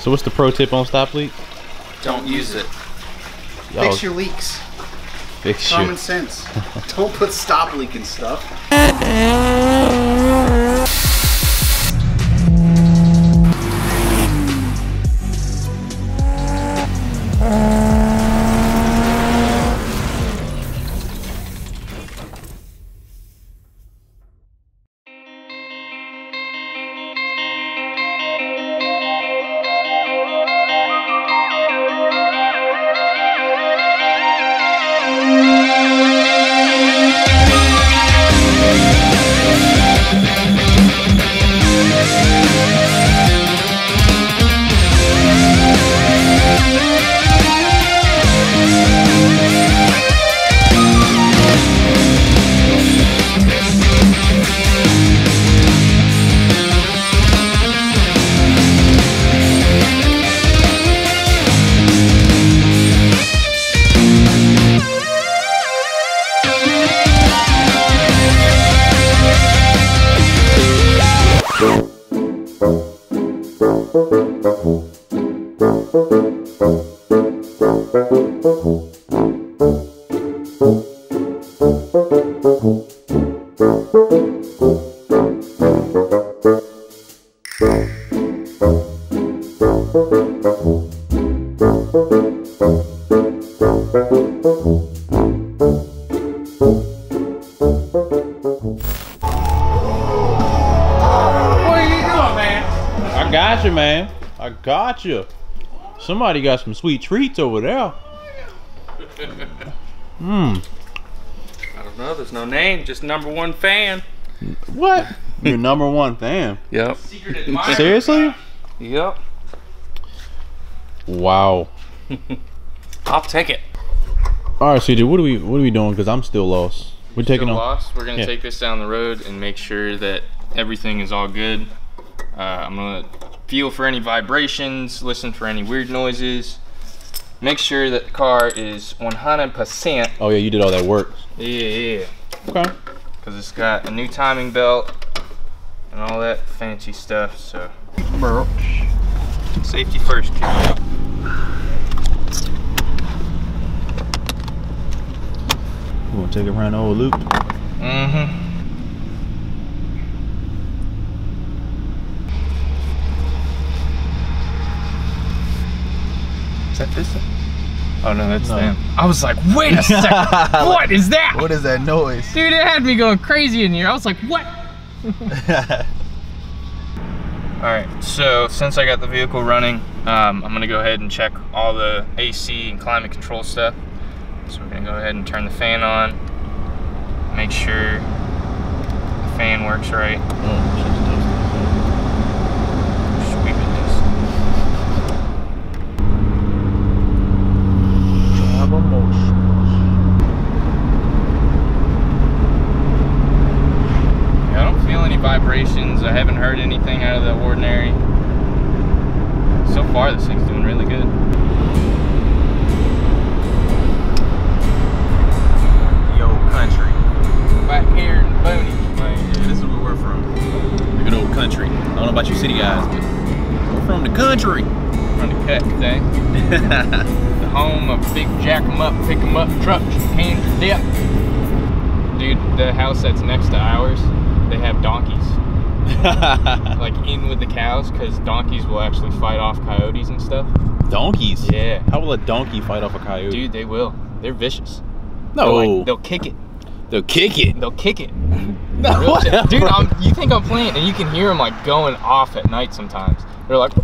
So what's the pro tip on stop leak? Don't use it. Fix your leaks. Fix Common sense. Don't put stop leak in stuff. I got you, man. I got you. Somebody got some sweet treats over there. I don't know. There's no name. Just #1 fan. What? Your #1 fan? Yep. Seriously? Yep. Wow. I'll take it. All right, CJ. What are we doing? Because I'm still lost. We're taking on. Lost. We're gonna take this down the road and make sure that everything is all good. I'm gonna feel for any vibrations, listen for any weird noises, make sure that the car is 100%. Oh yeah, you did all that work. Yeah. Okay. Because it's got a new timing belt and all that fancy stuff. So safety first, kid. You wanna take it around the old loop? Mm-hmm. Is that this? Oh no, that's them. I was like, wait a second. What is that? What is that noise? Dude, it had me going crazy in here. I was like, what? Alright, so since I got the vehicle running, I'm gonna go ahead and check all the AC and climate control stuff. So we're gonna go ahead and turn the fan on, make sure the fan works right. Sweep it this. Yeah, I don't feel any vibrations. I haven't heard anything out of the ordinary. So far, this thing's doing really good. Country. Back here in the boonies. Right, yeah, this is where we're from. The good old country. I don't know about you city guys, but we're from the country. From the cut thing. The home of big jack 'em up, pick 'em up trucks, cans of dip. Dude, the house that's next to ours, they have donkeys. Like in with the cows, because donkeys will actually fight off coyotes and stuff. Donkeys? Yeah. How will a donkey fight off a coyote? Dude, they will. They're vicious. No. They'll kick it. They'll kick it. They'll kick it. No. Dude, you think I'm playing, and you can hear them like going off at night sometimes. They're like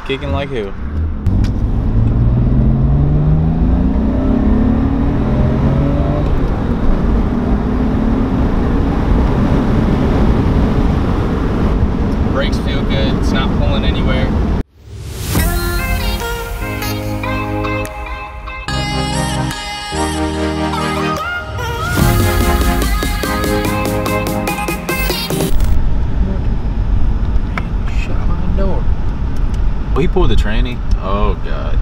kicking like hell. Brakes feel good. It's not pulling anywhere. Oh, he pulled the tranny? Oh, God.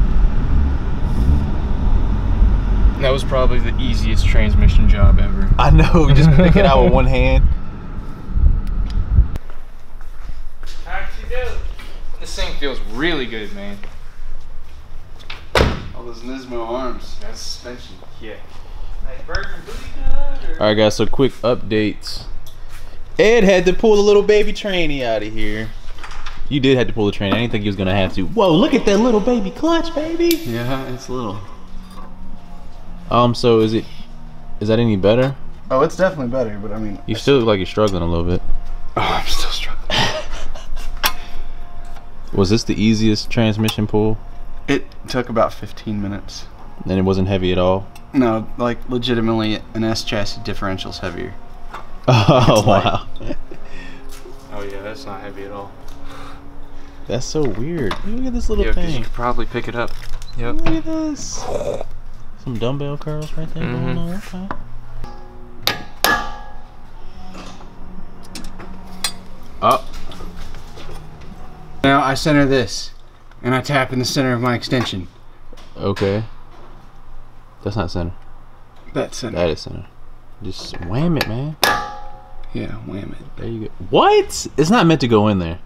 That was probably the easiest transmission job ever. I know, just pick it out with one hand. How'd you do? feels really good, man. All those Nismo arms. That's suspension. Yeah. Alright guys, so quick updates. Ed had to pull the little baby tranny out of here. You did have to pull the tranny. I didn't think he was gonna have to. Whoa, look at that little baby clutch, baby. Yeah, it's little. So is that any better? Oh, it's definitely better, but I mean, You still look like you're struggling a little bit. oh, I'm still struggling. Was this the easiest transmission pull? It took about 15 minutes. And it wasn't heavy at all? No, like legitimately, an S chassis differential's heavier. Oh, wow. Oh yeah, that's not heavy at all. That's so weird. Look at this little Yeah, 'cause thing. you could probably pick it up. Yep. Look at this. Some dumbbell curls right there going on. Okay. Up. Now I center this, and I tap in the center of my extension. Okay. That's not center. That's center. That is center. Just wham it, man. Yeah, wham it. There you go. What? It's not meant to go in there.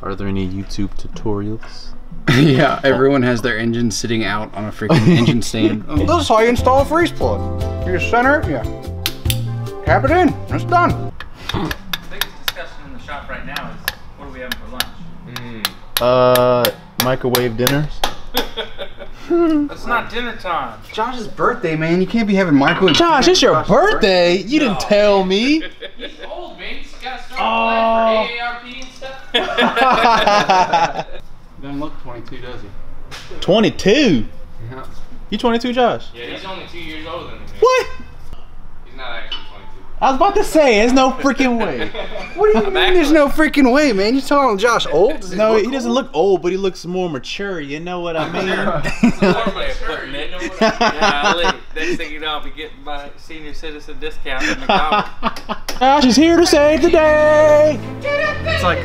Are there any YouTube tutorials? Yeah, everyone has their engine sitting out on a freaking engine stand. This is how you install a freeze plug. You just center it, yeah. Tap it in, it's done. The biggest discussion in the shop right now is what are we having for lunch? Microwave dinners. It's not dinner time. Josh's birthday, man. You can't be having microwave. Josh, it's your birthday. You didn't tell me. He's old, man. He's got to start planning for AARP and stuff. Doesn't look 22, does he? 22. Yeah. You 22, Josh? Yeah, he's only 2 years older than me. What? He's not actually 22. I was about to say, there's no freaking way. What do you mean there's no freaking way, man? You telling Josh old? Does No, look he doesn't look old, but he looks more mature. You know what I mean? That's a long way of putting it. Yeah, next thing you know, I'll be getting my senior citizen discount at McDonald's. Josh is here to save the day. It's like,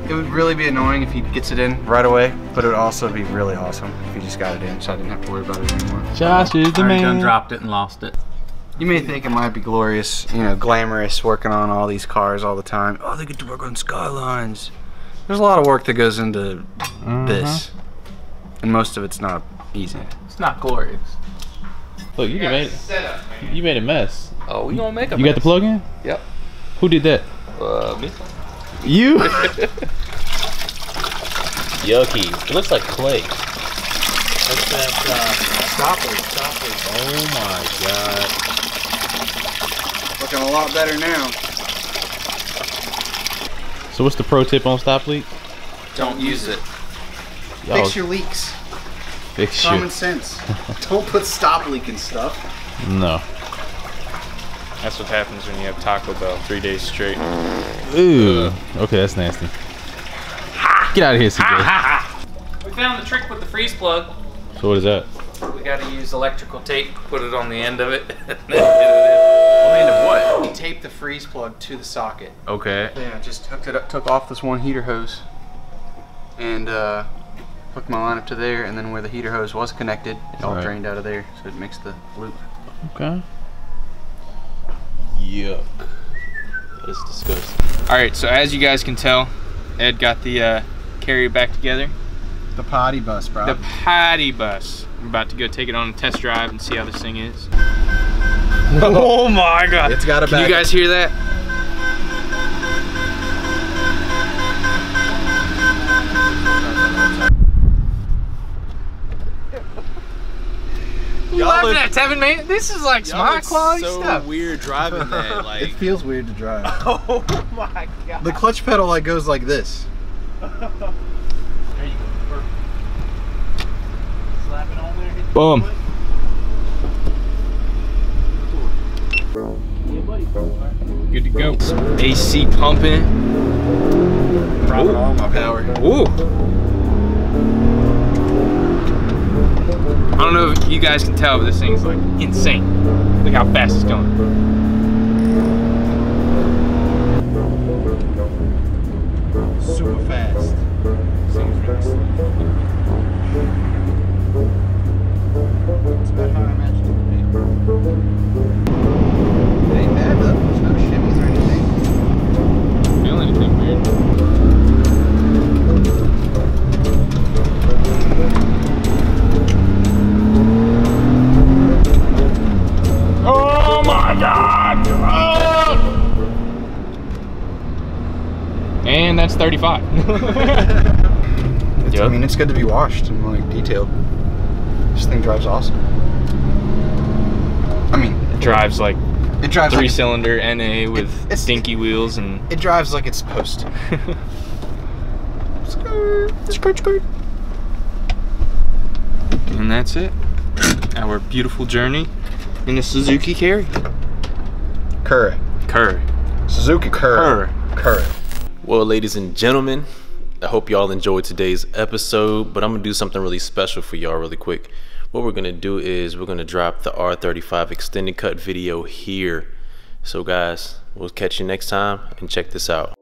it would really be annoying if he gets it in right away, but it would also be really awesome if he just got it in so I didn't have to worry about it anymore. Josh is the I already man. done dropped it and lost it. You may think it might be glorious, you know, glamorous, working on all these cars all the time. Oh, they get to work on Skylines. There's a lot of work that goes into this, and most of it's not easy. It's not glorious. Look, you made you made a mess. Oh, we gonna make a You got the plug in? Yep. Who did that? Me. You. Yucky. It looks like clay. That's that stopper. Oh my god. Looking a lot better now. So what's the pro tip on stop leak? Don't use it. Fix your leaks. Fix Common your. sense. Don't put stop leaking stuff. No. That's what happens when you have Taco Bell 3 days straight. Ooh. Okay, that's nasty. Get out of here, CJ. We found the trick with the freeze plug. So what is that? We got to use electrical tape, put it on the end of it, and then get it On the end of what? He taped the freeze plug to the socket. Okay. Yeah, just hooked it up, took off this one heater hose, and hooked my line up to there, and then where the heater hose was connected, it all drained out of there, so it makes the loop. Okay. Yuck. That is disgusting. All right, so as you guys can tell, Ed got the carrier back together. The potty bus, bro. The potty bus. I'm about to go take it on a test drive and see how this thing is. Oh my god. It's got a Can you guys hear that? You laughing at Tevin, man? This is like some high quality stuff. Weird driving that. Like. It feels weird to drive. Oh my god. The clutch pedal like goes like this. There you go. Perfect. Slap it on there. Hit the Boom. Good to go. AC pumping. Dropping all my power. Ooh. I don't know if you guys can tell, but this thing's like insane. Look how fast it's going. Super fast. Seems really slow. It's about how I imagined it to be. It ain't bad though. There's no shimmies or anything. Feeling anything weird? R35. I mean, it's good to be washed and like detailed. This thing drives awesome. I mean, It drives like it drives 3-cylinder NA with it's- stinky wheels and. It drives like it's supposed to. Skirt, skirt. And that's it. Our beautiful journey in the Suzuki Carry. Curry. Suzuki Curry. Curry. Well, ladies and gentlemen, I hope y'all enjoyed today's episode, but I'm gonna do something really special for y'all really quick. What we're gonna do is we're gonna drop the R35 extended cut video here. So guys, we'll catch you next time and check this out.